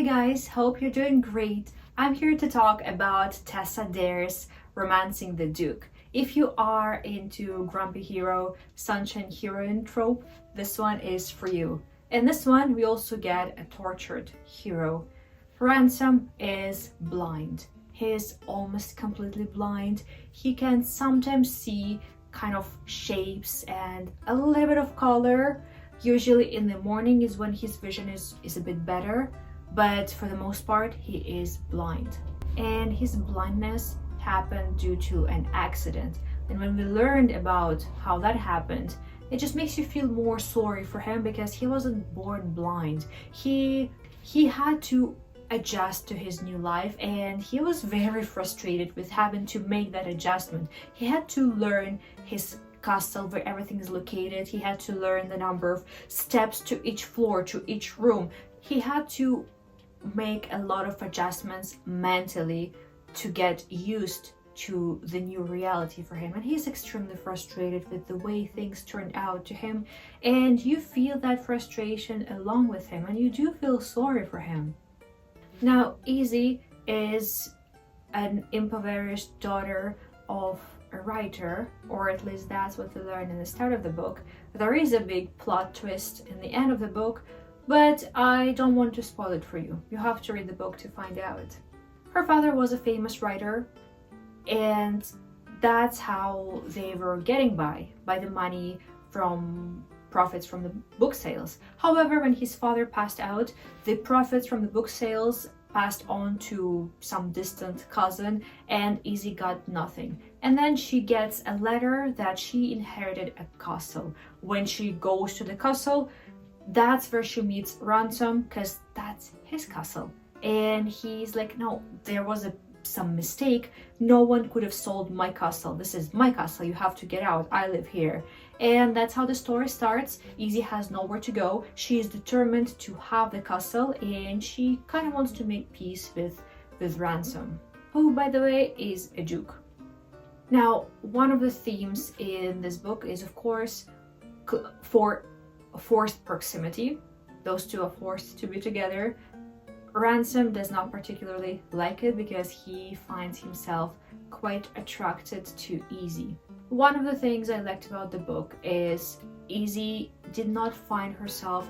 Hi guys, hope you're doing great. I'm here to talk about Tessa Dare's Romancing the Duke. If you are into grumpy hero, sunshine heroine trope, this one is for you. In this one, we also get a tortured hero. Ransom is blind. He's almost completely blind. He can sometimes see kind of shapes and a little bit of color. Usually in the morning is when his vision is a bit better, but for the most part he is blind. And his blindness happened due to an accident. And when we learned about how that happened, it just makes you feel more sorry for him because he wasn't born blind. He had to adjust to his new life, and he was very frustrated with having to make that adjustment. He had to learn his castle where everything is located. He had to learn the number of steps to each floor, to each room. He had to make a lot of adjustments mentally to get used to the new reality for him, and he's extremely frustrated with the way things turned out to him, and you feel that frustration along with him, and you do feel sorry for him. Now, Izzy is an impoverished daughter of a writer, or at least that's what we learn in the start of the book. There is a big plot twist in the end of the book, but I don't want to spoil it for you. You have to read the book to find out. Her father was a famous writer, and that's how they were getting by the money from profits from the book sales. However, when his father passed out, the profits from the book sales passed on to some distant cousin, and Izzy got nothing. And then she gets a letter that she inherited a castle. When she goes to the castle, that's where she meets Ransom, because that's his castle. And he's like, no, there was some mistake. No one could have sold my castle. This is my castle. You have to get out. I live here. And that's how the story starts. Izzy has nowhere to go. She is determined to have the castle, and she kind of wants to make peace with Ransom, who, by the way, is a duke. Now, one of the themes in this book is, of course, for forced proximity. Those two are forced to be together. Ransom does not particularly like it because he finds himself quite attracted to Izzy. One of the things I liked about the book is Izzy did not find herself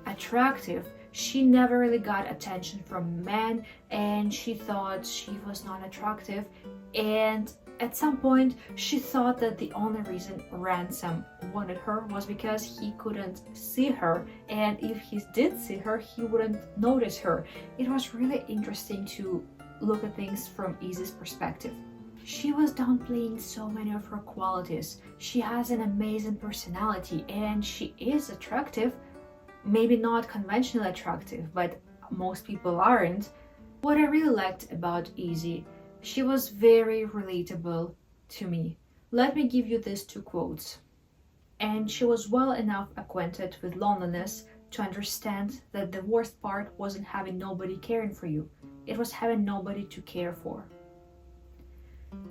attractive. She never really got attention from men, and she thought she was not attractive. And at some point, she thought that the only reason Ransom wanted her was because he couldn't see her, and if he did see her, he wouldn't notice her. It was really interesting to look at things from Izzy's perspective. She was downplaying so many of her qualities. She has an amazing personality, and she is attractive. Maybe not conventionally attractive, but most people aren't. What I really liked about Izzy, she was very relatable to me. Let me give you these two quotes. And she was well enough acquainted with loneliness to understand that the worst part wasn't having nobody caring for you. It was having nobody to care for.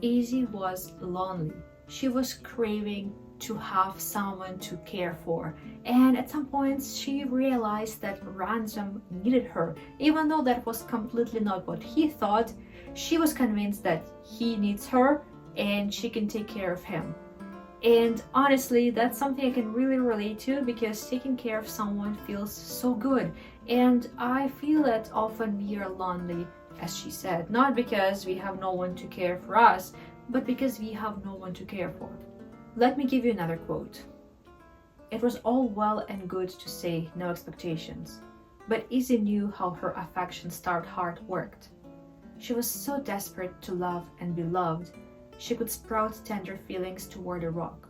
Izzy was lonely. She was craving to have someone to care for, and at some points she realized that Ransom needed her. Even though that was completely not what he thought, she was convinced that he needs her and she can take care of him. And honestly, that's something I can really relate to, because taking care of someone feels so good. And I feel that often we are lonely, as she said, not because we have no one to care for us, but because we have no one to care for. Let me give you another quote. It was all well and good to say no expectations, but Izzy knew how her affection-starved heart worked. She was so desperate to love and be loved, she could sprout tender feelings toward a rock.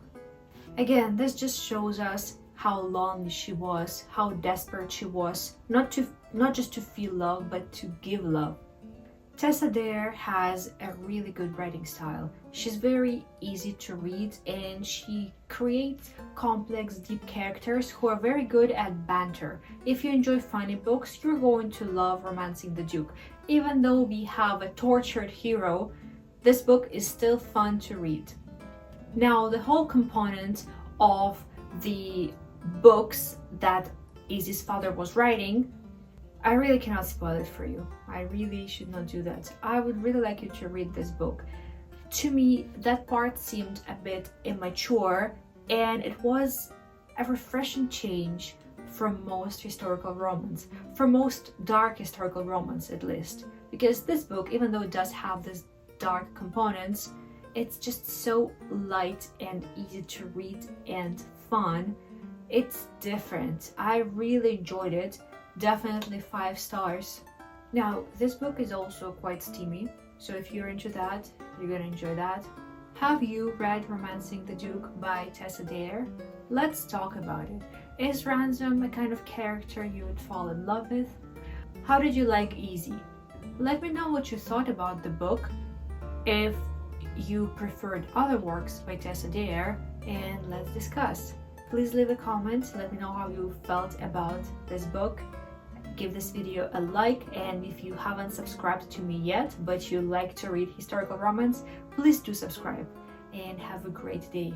Again, this just shows us how lonely she was, how desperate she was, not just to feel love, but to give love. Tessa Dare has a really good writing style. She's very easy to read, and she creates complex, deep characters who are very good at banter. If you enjoy funny books, you're going to love Romancing the Duke. Even though we have a tortured hero, this book is still fun to read. Now, the whole component of the books that Izzy's father was writing I really cannot spoil it for you. I really should not do that. I would really like you to read this book. To me, that part seemed a bit immature, and it was a refreshing change from most historical romance, from most dark historical romance at least. Because this book, even though it does have these dark components, it's just so light and easy to read and fun. It's different. I really enjoyed it. Definitely 5 stars. Now, this book is also quite steamy, so if you're into that, you're gonna enjoy that. Have you read Romancing the Duke by Tessa Dare? Let's talk about it. Is Ransom a kind of character you would fall in love with? How did you like Easy? Let me know what you thought about the book, if you preferred other works by Tessa Dare, and let's discuss. Please leave a comment, let me know how you felt about this book. Give this video a like, and if you haven't subscribed to me yet, but you like to read historical romance, please do subscribe, and have a great day.